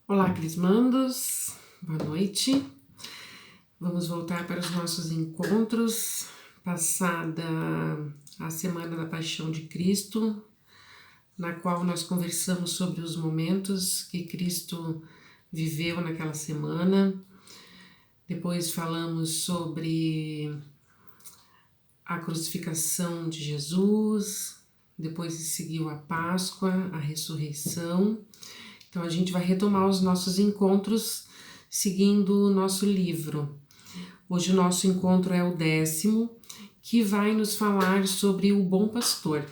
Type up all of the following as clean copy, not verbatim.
Olá, Crismandos, boa noite. Vamos voltar para os nossos encontros, passada a Semana da Paixão de Cristo, na qual nós conversamos sobre os momentos que Cristo viveu naquela semana. Depois falamos sobre a crucificação de Jesus, depois seguiu a Páscoa, a ressurreição. Então a gente vai retomar os nossos encontros seguindo o nosso livro. Hoje o nosso encontro é o 10º, que vai nos falar sobre o bom pastor.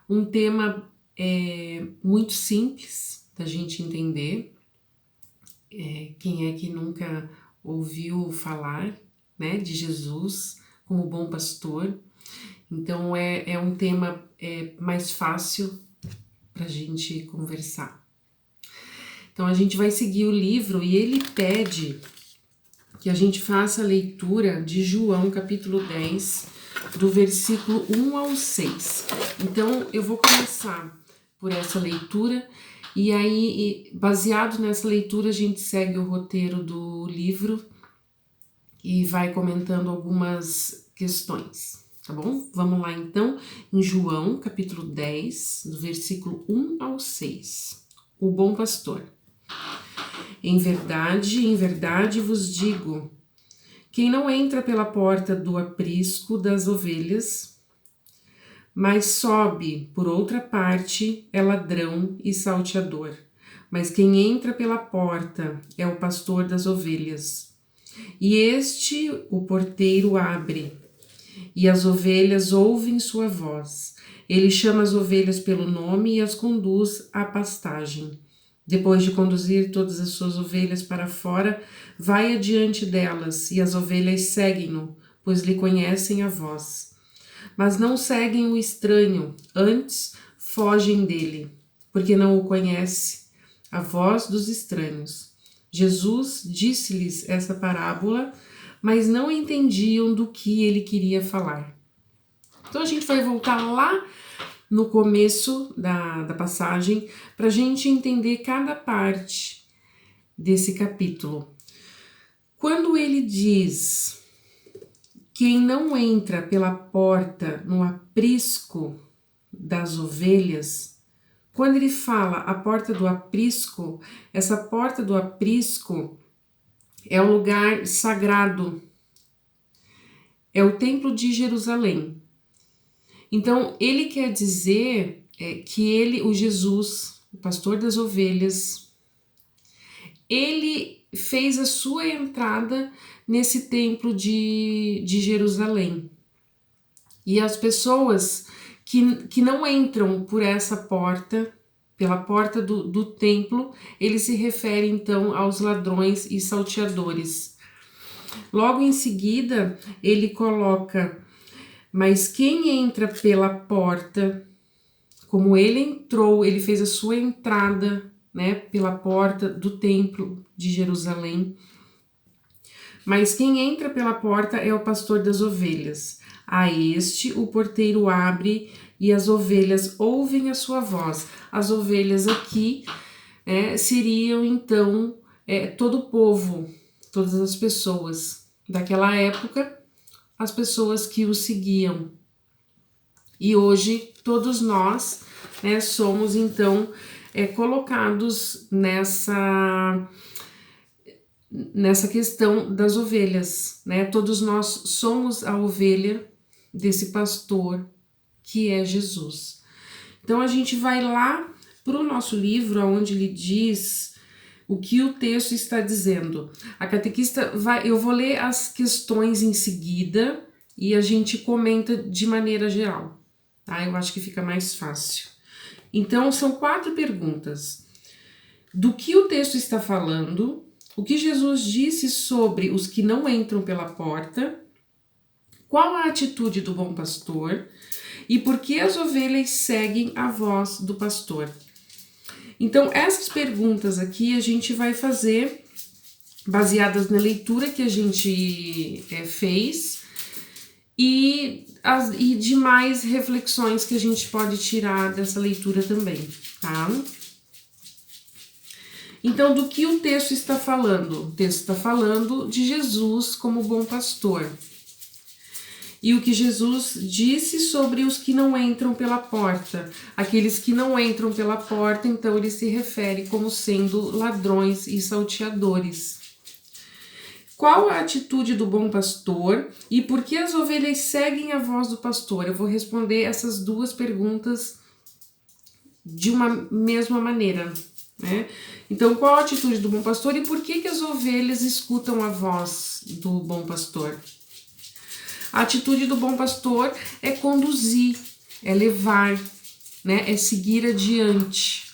Um tema muito simples da gente entender. Quem é que nunca ouviu falar, né, de Jesus como bom pastor? Então é um tema mais fácil para a gente conversar. Então a gente vai seguir o livro e ele pede que a gente faça a leitura de João capítulo 10, do versículo 1 ao 6. Então eu vou começar por essa leitura e aí, baseado nessa leitura, a gente segue o roteiro do livro e vai comentando algumas questões, tá bom? Vamos lá então, em João capítulo 10, do versículo 1 ao 6. O bom pastor. Em verdade vos digo, quem não entra pela porta do aprisco das ovelhas, mas sobe por outra parte, é ladrão e salteador. Mas quem entra pela porta é o pastor das ovelhas. E este, o porteiro, abre, e as ovelhas ouvem sua voz. Ele chama as ovelhas pelo nome e as conduz à pastagem. Depois de conduzir todas as suas ovelhas para fora, vai adiante delas, e as ovelhas seguem-no, pois lhe conhecem a voz. Mas não seguem o estranho, antes fogem dele, porque não o conhece, a voz dos estranhos. Jesus disse-lhes essa parábola, mas não entendiam do que ele queria falar. Então a gente vai voltar lá no começo da passagem, para a gente entender cada parte desse capítulo. Quando ele diz: quem não entra pela porta no aprisco das ovelhas, quando ele fala a porta do aprisco, essa porta do aprisco é o lugar sagrado, é o templo de Jerusalém. Então, ele quer dizer que ele, o Jesus, o pastor das ovelhas, ele fez a sua entrada nesse templo de Jerusalém. E as pessoas que não entram por essa porta, pela porta do templo, ele se refere então aos ladrões e salteadores. Logo em seguida, ele coloca: mas quem entra pela porta, como ele entrou, ele fez a sua entrada, né, pela porta do templo de Jerusalém. Mas quem entra pela porta é o pastor das ovelhas. A este o porteiro abre e as ovelhas ouvem a sua voz. As ovelhas aqui seriam então todo o povo, todas as pessoas daquela época, as pessoas que o seguiam. E hoje todos nós, somos então colocados nessa questão das ovelhas, né? Todos nós somos a ovelha desse pastor que é Jesus. Então a gente vai lá para o nosso livro, onde ele diz o que o texto está dizendo. A catequista eu vou ler as questões em seguida e a gente comenta de maneira geral, tá? Eu acho que fica mais fácil. Então são 4 perguntas. Do que o texto está falando? O que Jesus disse sobre os que não entram pela porta? Qual a atitude do bom pastor? E por que as ovelhas seguem a voz do pastor? Então, essas perguntas aqui a gente vai fazer baseadas na leitura que a gente fez e demais reflexões que a gente pode tirar dessa leitura também, tá? Então, do que o texto está falando? O texto está falando de Jesus como bom pastor. E o que Jesus disse sobre os que não entram pela porta. Aqueles que não entram pela porta, então ele se refere como sendo ladrões e salteadores. Qual a atitude do bom pastor e por que as ovelhas seguem a voz do pastor? Eu vou responder essas duas perguntas de uma mesma maneira, né? Então, qual a atitude do bom pastor e por que as ovelhas escutam a voz do bom pastor? A atitude do bom pastor é conduzir, é levar, né? É seguir adiante.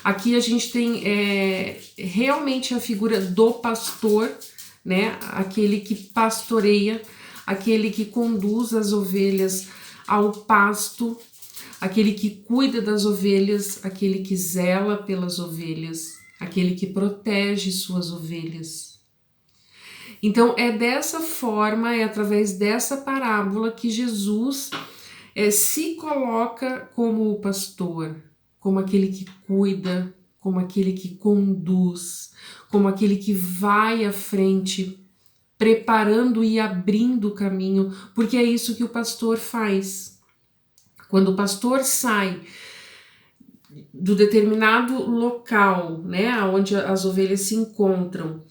Aqui a gente tem realmente a figura do pastor, né? Aquele que pastoreia, aquele que conduz as ovelhas ao pasto, aquele que cuida das ovelhas, aquele que zela pelas ovelhas, aquele que protege suas ovelhas. Então é dessa forma, é através dessa parábola que Jesus se coloca como o pastor, como aquele que cuida, como aquele que conduz, como aquele que vai à frente, preparando e abrindo o caminho, porque é isso que o pastor faz. Quando o pastor sai do determinado local, né, onde as ovelhas se encontram,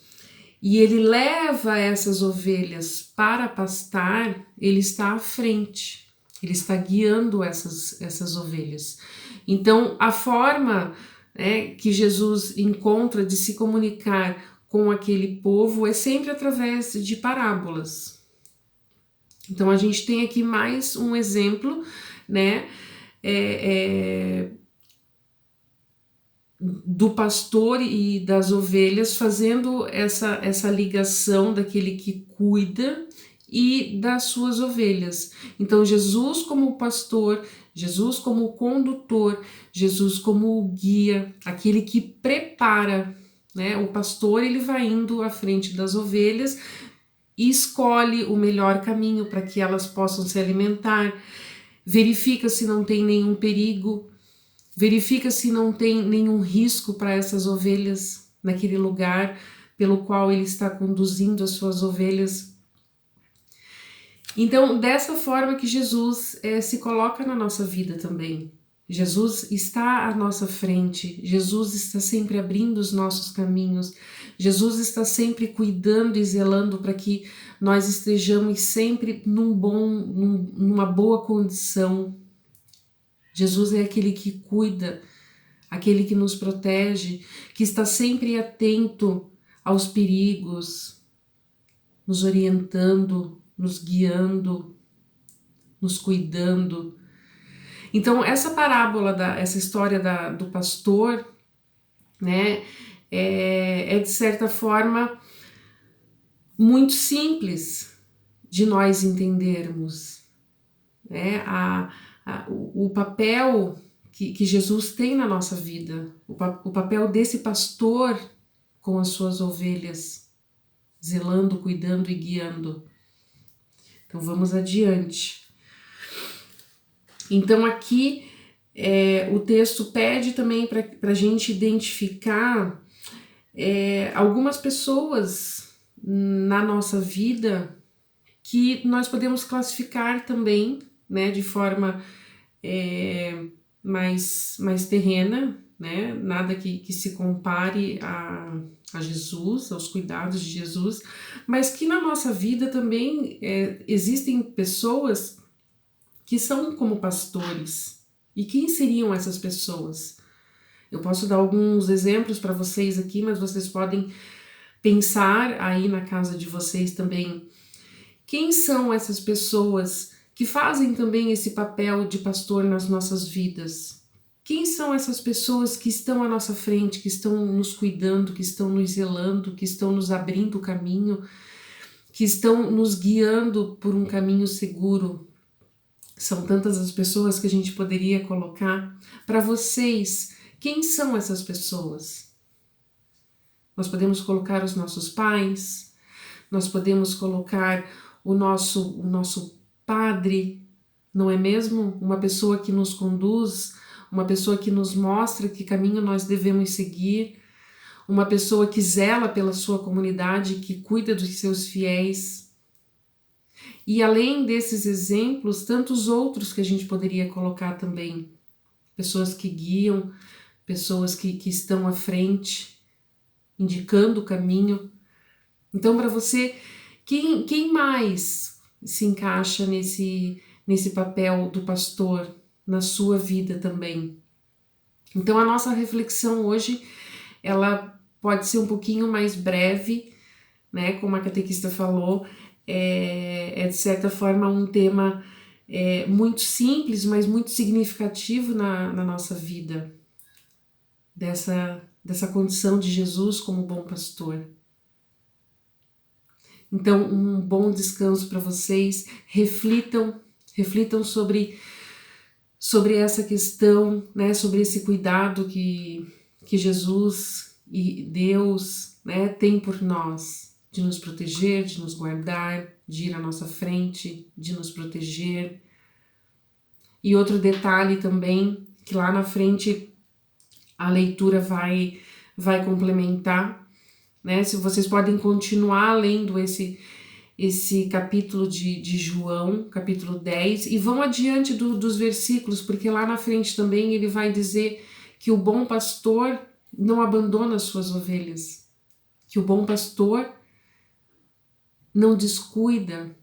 e ele leva essas ovelhas para pastar, ele está à frente, ele está guiando essas ovelhas. Então, a forma, né, que Jesus encontra de se comunicar com aquele povo é sempre através de parábolas. Então, a gente tem aqui mais um exemplo, né, do pastor e das ovelhas fazendo essa ligação daquele que cuida e das suas ovelhas. Então, Jesus como pastor, Jesus como condutor, Jesus como guia, aquele que prepara, né? O pastor, ele vai indo à frente das ovelhas e escolhe o melhor caminho para que elas possam se alimentar, verifica se não tem nenhum perigo, verifica se não tem nenhum risco para essas ovelhas naquele lugar pelo qual ele está conduzindo as suas ovelhas. Então, dessa forma que Jesus se coloca na nossa vida também. Jesus está à nossa frente, Jesus está sempre abrindo os nossos caminhos, Jesus está sempre cuidando e zelando para que nós estejamos sempre numa boa condição. Jesus é aquele que cuida, aquele que nos protege, que está sempre atento aos perigos, nos orientando, nos guiando, nos cuidando. Então, essa parábola, essa história do pastor, né, é de certa forma muito simples de nós entendermos, né, o papel que Jesus tem na nossa vida, o papel desse pastor com as suas ovelhas, zelando, cuidando e guiando. Então vamos adiante. Então aqui o texto pede também para a gente identificar algumas pessoas na nossa vida que nós podemos classificar também, né, de forma mais terrena, né, nada que se compare a Jesus, aos cuidados de Jesus, mas que na nossa vida também existem pessoas que são como pastores. E quem seriam essas pessoas? Eu posso dar alguns exemplos para vocês aqui, mas vocês podem pensar aí na casa de vocês também. Quem são essas pessoas que fazem também esse papel de pastor nas nossas vidas? Quem são essas pessoas que estão à nossa frente, que estão nos cuidando, que estão nos zelando, que estão nos abrindo o caminho, que estão nos guiando por um caminho seguro? São tantas as pessoas que a gente poderia colocar. Para vocês, quem são essas pessoas? Nós podemos colocar os nossos pais, nós podemos colocar o nosso padre, não é mesmo? Uma pessoa que nos conduz, uma pessoa que nos mostra que caminho nós devemos seguir, uma pessoa que zela pela sua comunidade, que cuida dos seus fiéis. E além desses exemplos, tantos outros que a gente poderia colocar também. Pessoas que guiam, pessoas que estão à frente, indicando o caminho. Então, para você, quem mais se encaixa nesse papel do pastor na sua vida também? Então, a nossa reflexão hoje, ela pode ser um pouquinho mais breve, né? Como a catequista falou, é de certa forma um tema muito simples, mas muito significativo na nossa vida, dessa condição de Jesus como bom pastor. Então, um bom descanso para vocês, reflitam sobre essa questão, né, sobre esse cuidado que Jesus e Deus, né, tem por nós, de nos proteger, de nos guardar, de ir à nossa frente, de nos proteger. E outro detalhe também, que lá na frente a leitura vai complementar, né? Se vocês podem continuar lendo esse capítulo de João, capítulo 10, e vão adiante dos versículos, porque lá na frente também ele vai dizer que o bom pastor não abandona as suas ovelhas, que o bom pastor não descuida,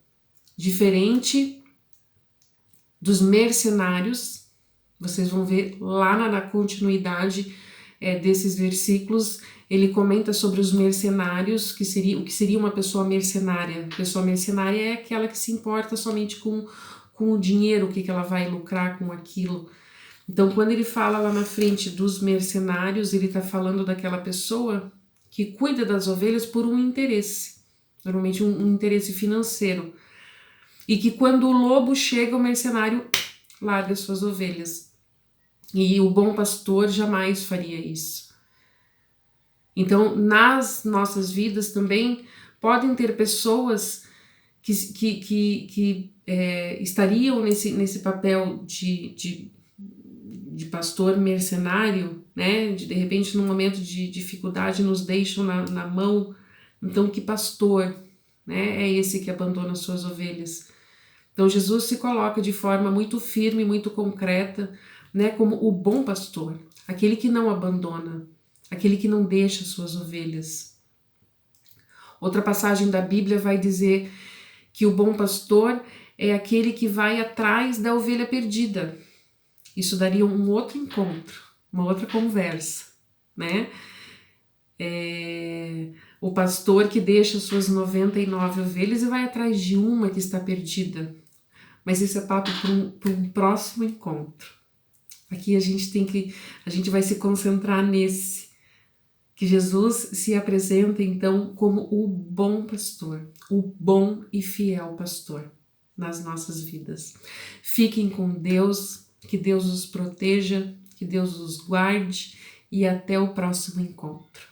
diferente dos mercenários. Vocês vão ver lá na continuidade desses versículos, ele comenta sobre os mercenários, o que seria uma pessoa mercenária. A pessoa mercenária é aquela que se importa somente com o dinheiro, o que ela vai lucrar com aquilo. Então, quando ele fala lá na frente dos mercenários, ele está falando daquela pessoa que cuida das ovelhas por um interesse, normalmente um interesse financeiro. E que quando o lobo chega, o mercenário larga suas ovelhas. E o bom pastor jamais faria isso. Então, nas nossas vidas também podem ter pessoas que estariam nesse papel de pastor mercenário, né? De repente, num momento de dificuldade, nos deixam na mão. Então, que pastor, né, é esse que abandona suas ovelhas? Então, Jesus se coloca de forma muito firme, muito concreta, né, como o bom pastor, aquele que não abandona, aquele que não deixa suas ovelhas. Outra passagem da Bíblia vai dizer que o bom pastor é aquele que vai atrás da ovelha perdida. Isso daria um outro encontro, uma outra conversa, né? O pastor que deixa suas 99 ovelhas e vai atrás de uma que está perdida. Mas esse é papo para um próximo encontro. Aqui a gente vai se concentrar nesse, que Jesus se apresenta então como o bom pastor, o bom e fiel pastor nas nossas vidas. Fiquem com Deus, que Deus os proteja, que Deus os guarde e até o próximo encontro.